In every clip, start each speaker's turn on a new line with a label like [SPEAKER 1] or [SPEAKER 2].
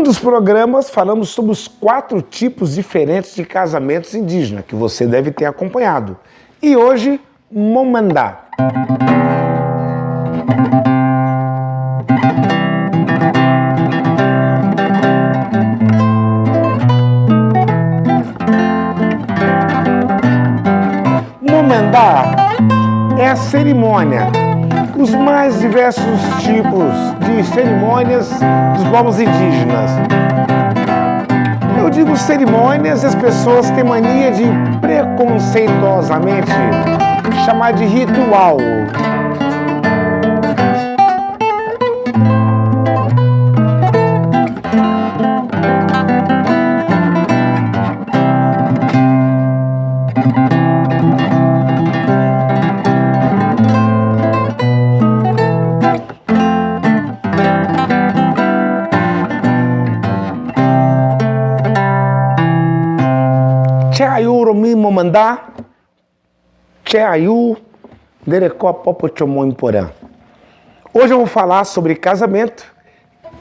[SPEAKER 1] dos programas falamos sobre os 4 tipos diferentes de casamentos indígenas, que você deve ter acompanhado. E hoje, Momandá. Momandá é a cerimônia, os mais diversos tipos de cerimônias dos povos indígenas. Eu digo cerimônias, as pessoas têm mania de preconceituosamente chamar de ritual. Tcheayu Romi Momandá, Tcheayu Derecó Popochomon Porã. Hoje eu vou falar sobre casamento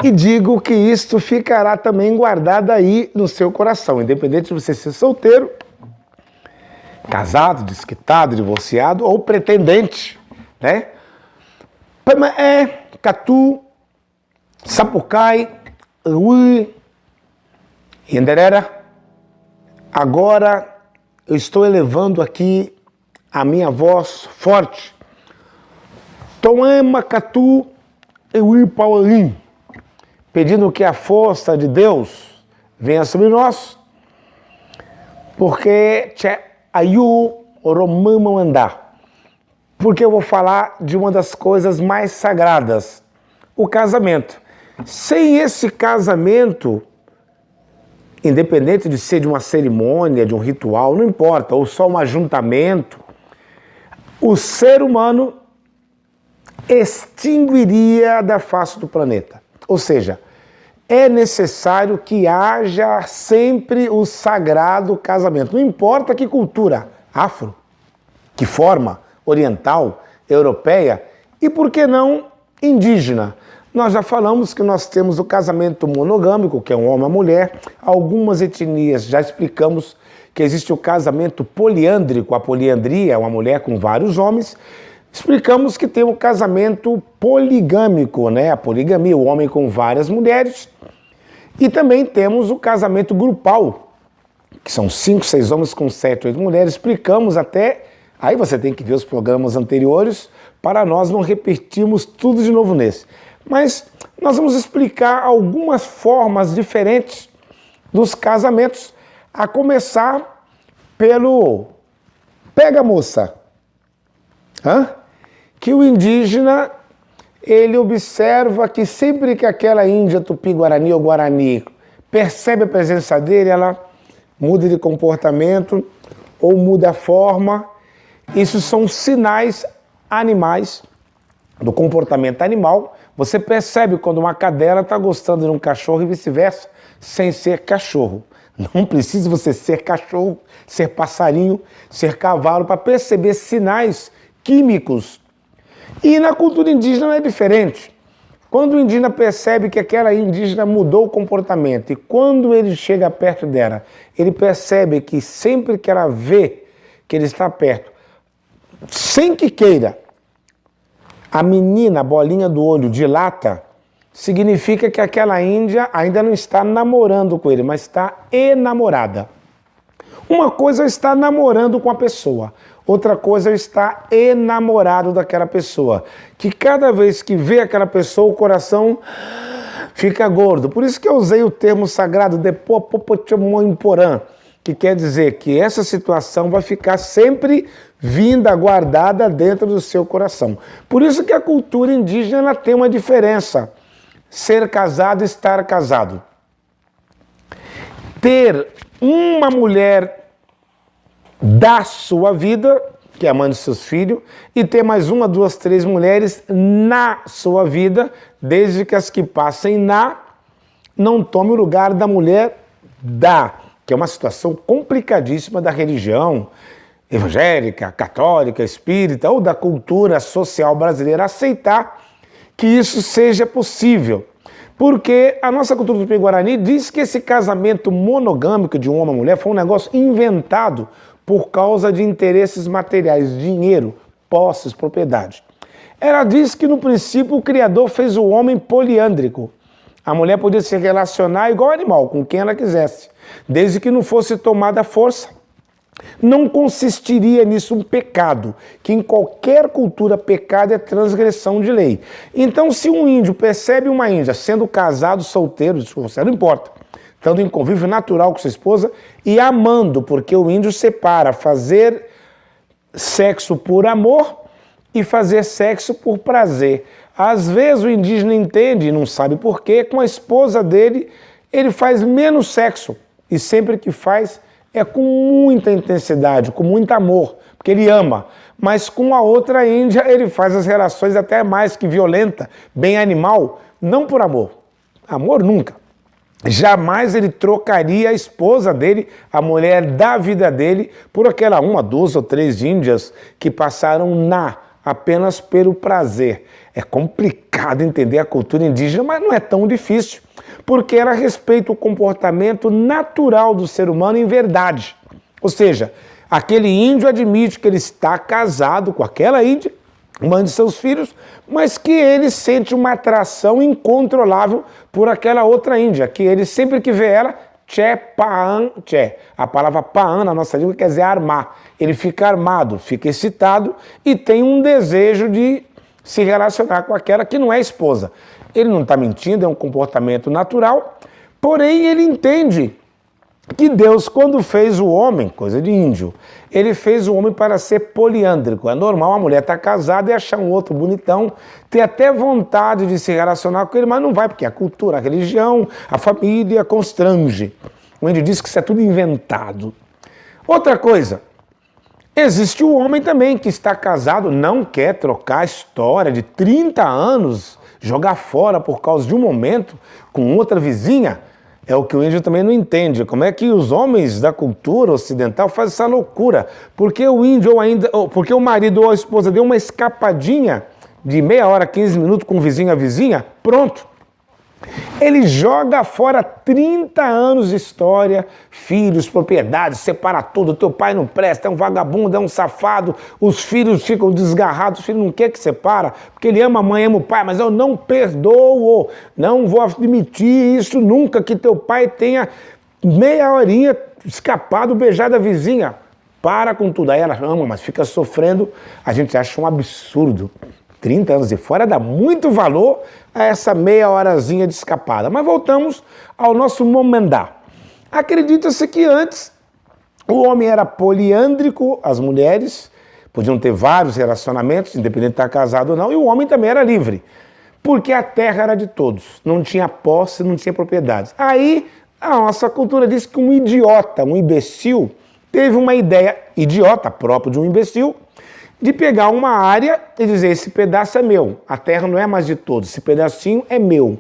[SPEAKER 1] e digo que isto ficará também guardado aí no seu coração, independente de você ser solteiro, casado, desquitado, divorciado ou pretendente, né? Pamaé, Catu, Sapucai, Ui, Inderera. Agora eu estou elevando aqui a minha voz forte. Toema Catu Eui Paulim, pedindo que a força de Deus venha sobre nós, porque Ayu Romama andar. Porque eu vou falar de uma das coisas mais sagradas, o casamento. Sem esse casamento, independente de ser de uma cerimônia, de um ritual, não importa, ou só um ajuntamento, o ser humano extinguiria da face do planeta. Ou seja, é necessário que haja sempre o sagrado casamento. Não importa que cultura, afro, que forma, oriental, europeia e, por que não, indígena. Nós já falamos que nós temos o casamento monogâmico, que é um homem e uma mulher. Algumas etnias já explicamos que existe o casamento poliândrico, a poliandria, uma mulher com vários homens. Explicamos que tem o casamento poligâmico, né? A poligamia, o homem com várias mulheres. E também temos o casamento grupal, que são 5, 6 homens com 7, 8 mulheres. Explicamos até, aí você tem que ver os programas anteriores, para nós não repetirmos tudo de novo nesse. Mas nós vamos explicar algumas formas diferentes dos casamentos, a começar pelo pega moça, que o indígena, ele observa que sempre que aquela índia tupi-guarani ou guarani percebe a presença dele, ela muda de comportamento ou muda a forma. Isso são sinais animais do comportamento animal. Você percebe quando uma cadela está gostando de um cachorro e vice-versa, sem ser cachorro. Não precisa você ser cachorro, ser passarinho, ser cavalo para perceber sinais químicos. E na cultura indígena não é diferente. Quando o indígena percebe que aquela indígena mudou o comportamento e quando ele chega perto dela, ele percebe que sempre que ela vê que ele está perto, sem que queira, a menina, a bolinha do olho, dilata, significa que aquela índia ainda não está namorando com ele, mas está enamorada. Uma coisa é estar namorando com a pessoa, outra coisa é estar enamorado daquela pessoa, que cada vez que vê aquela pessoa, o coração fica gordo. Por isso que eu usei o termo sagrado Depopochomon-Porã, que quer dizer que essa situação vai ficar sempre vinda, guardada dentro do seu coração. Por isso que a cultura indígena ela tem uma diferença. Ser casado e estar casado. Ter uma mulher da sua vida, que é a mãe dos seus filhos, e ter mais 1, 2, 3 mulheres na sua vida, desde que as que passem não tome o lugar da mulher da, que é uma situação complicadíssima da religião evangélica, católica, espírita ou da cultura social brasileira aceitar que isso seja possível. Porque a nossa cultura do Tupi-Guarani diz que esse casamento monogâmico de um homem e mulher foi um negócio inventado por causa de interesses materiais, dinheiro, posses, propriedade. Ela diz que no princípio o Criador fez o homem poliândrico. A mulher podia se relacionar igual animal, com quem ela quisesse, desde que não fosse tomada à força. Não consistiria nisso um pecado, que em qualquer cultura pecado é transgressão de lei. Então, se um índio percebe uma índia sendo casado, solteiro, você não importa, estando em convívio natural com sua esposa e amando, porque o índio separa fazer sexo por amor e fazer sexo por prazer. Às vezes o indígena entende, e não sabe por quê, com a esposa dele ele faz menos sexo e sempre que faz é com muita intensidade, com muito amor, porque ele ama. Mas com a outra índia ele faz as relações até mais que violenta, bem animal, não por amor. Amor nunca. Jamais ele trocaria a esposa dele, a mulher da vida dele, por aquela uma, duas ou três índias que passaram apenas pelo prazer. É complicado entender a cultura indígena, mas não é tão difícil, porque ela respeita o comportamento natural do ser humano em verdade. Ou seja, aquele índio admite que ele está casado com aquela índia, mãe de seus filhos, mas que ele sente uma atração incontrolável por aquela outra índia, que ele sempre que vê ela, tché, paan, tché. A palavra paan na nossa língua quer dizer armar. Ele fica armado, fica excitado e tem um desejo de se relacionar com aquela que não é esposa. Ele não está mentindo, é um comportamento natural, porém ele entende que Deus, quando fez o homem, coisa de índio, ele fez o homem para ser poliândrico. É normal a mulher estar casada e achar um outro bonitão, ter até vontade de se relacionar com ele, mas não vai, porque a cultura, a religião, a família constrange. O índio diz que isso é tudo inventado. Outra coisa, existe o homem também que está casado, não quer trocar a história de 30 anos, jogar fora por causa de um momento com outra vizinha. É o que o índio também não entende. Como é que os homens da cultura ocidental fazem essa loucura? Porque o índio porque o marido ou a esposa deu uma escapadinha de meia hora, 15 minutos com vizinho a vizinha, pronto. Ele joga fora 30 anos de história, filhos, propriedades, separa tudo, teu pai não presta, é um vagabundo, é um safado, os filhos ficam desgarrados, o filho não quer que separa, porque ele ama a mãe, ama o pai, mas eu não perdoo, não vou admitir isso nunca, que teu pai tenha meia horinha escapado, beijado a vizinha. Para com tudo, aí ela ama, mas fica sofrendo, a gente acha um absurdo. 30 anos de fora dá muito valor a essa meia horazinha de escapada. Mas voltamos ao nosso momendá. Acredita-se que antes o homem era poliândrico, as mulheres podiam ter vários relacionamentos, independente de estar casado ou não, e o homem também era livre, porque a terra era de todos, não tinha posse, não tinha propriedades. Aí a nossa cultura diz que um idiota, um imbecil, teve uma ideia idiota, própria de um imbecil, de pegar uma área e dizer, esse pedaço é meu, a terra não é mais de todos, esse pedacinho é meu,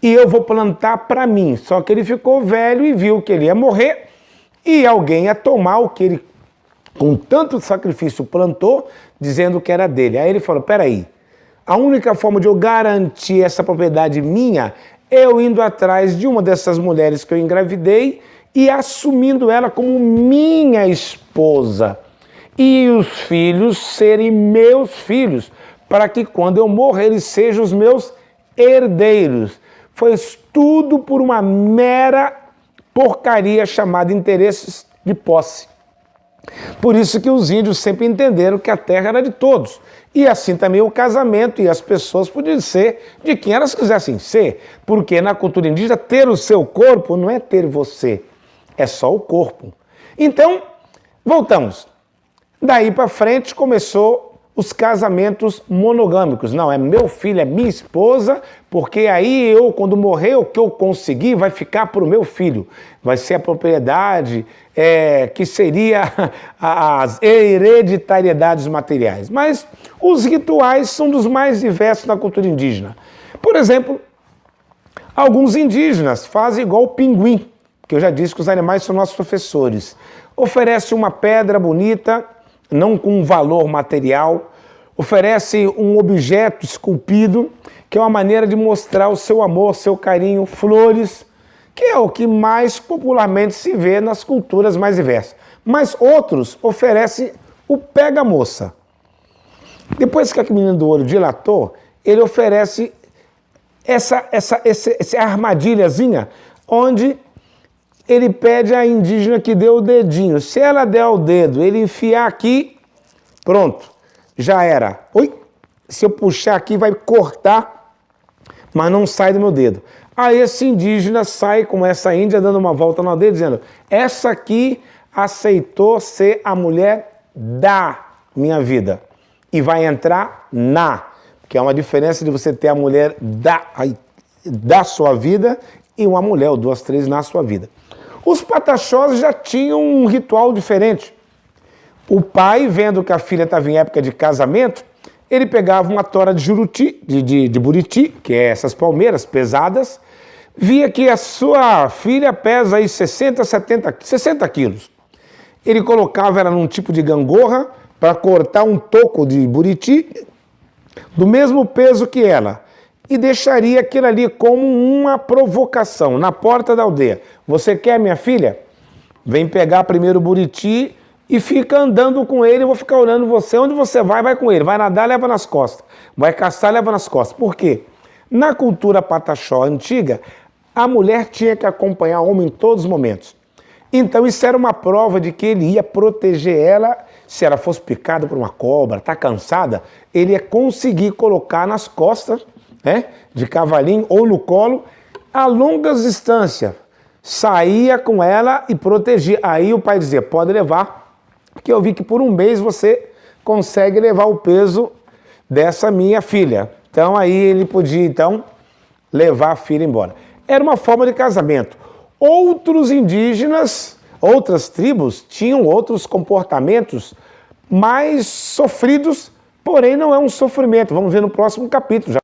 [SPEAKER 1] e eu vou plantar para mim. Só que ele ficou velho e viu que ele ia morrer, e alguém ia tomar o que ele, com tanto sacrifício, plantou, dizendo que era dele. Aí ele falou, peraí, a única forma de eu garantir essa propriedade minha é eu indo atrás de uma dessas mulheres que eu engravidei e assumindo ela como minha esposa. E os filhos serem meus filhos, para que quando eu morrer eles sejam os meus herdeiros. Foi tudo por uma mera porcaria chamada interesses de posse. Por isso que os índios sempre entenderam que a terra era de todos. E assim também o casamento e as pessoas podiam ser de quem elas quisessem ser. Porque na cultura indígena ter o seu corpo não é ter você, é só o corpo. Então, voltamos. Daí para frente começou os casamentos monogâmicos. Não, é meu filho, é minha esposa, porque aí eu, quando morrer, o que eu conseguir vai ficar para o meu filho. Vai ser a propriedade que seria as hereditariedades materiais. Mas os rituais são dos mais diversos na cultura indígena. Por exemplo, alguns indígenas fazem igual o pinguim, que eu já disse que os animais são nossos professores. Oferece uma pedra bonita, não com um valor material, oferece um objeto esculpido que é uma maneira de mostrar o seu amor, seu carinho, flores, que é o que mais popularmente se vê nas culturas mais diversas. Mas outros oferecem o pega-moça. Depois que a menina do olho dilatou, ele oferece essa armadilhazinha, onde ele pede à indígena que dê o dedinho. Se ela der o dedo, ele enfiar aqui, pronto, já era. Oi? Se eu puxar aqui, vai cortar, mas não sai do meu dedo. Aí esse indígena sai com essa índia dando uma volta na aldeia, dizendo: essa aqui aceitou ser a mulher da minha vida. E vai entrar na, que é uma diferença de você ter a mulher da sua vida e uma mulher, ou duas, três, na sua vida. Os pataxós já tinham um ritual diferente. O pai, vendo que a filha estava em época de casamento, ele pegava uma tora de juruti, de buriti, que é essas palmeiras pesadas, via que a sua filha pesa aí 60 quilos. Ele colocava ela num tipo de gangorra para cortar um toco de buriti do mesmo peso que ela e deixaria aquilo ali como uma provocação na porta da aldeia. Você quer, minha filha? Vem pegar primeiro o buriti e fica andando com ele, eu vou ficar olhando você. Onde você vai, vai com ele. Vai nadar, leva nas costas. Vai caçar, leva nas costas. Por quê? Na cultura pataxó antiga, a mulher tinha que acompanhar o homem em todos os momentos. Então isso era uma prova de que ele ia proteger ela. Se ela fosse picada por uma cobra, está cansada, ele ia conseguir colocar nas costas, né, de cavalinho ou no colo, a longas distâncias. Saía com ela e protegia. Aí o pai dizia: pode levar, porque eu vi que por um mês você consegue levar o peso dessa minha filha. Então aí ele podia então levar a filha embora. Era uma forma de casamento. Outros indígenas, outras tribos, tinham outros comportamentos mais sofridos, porém não é um sofrimento. Vamos ver no próximo capítulo.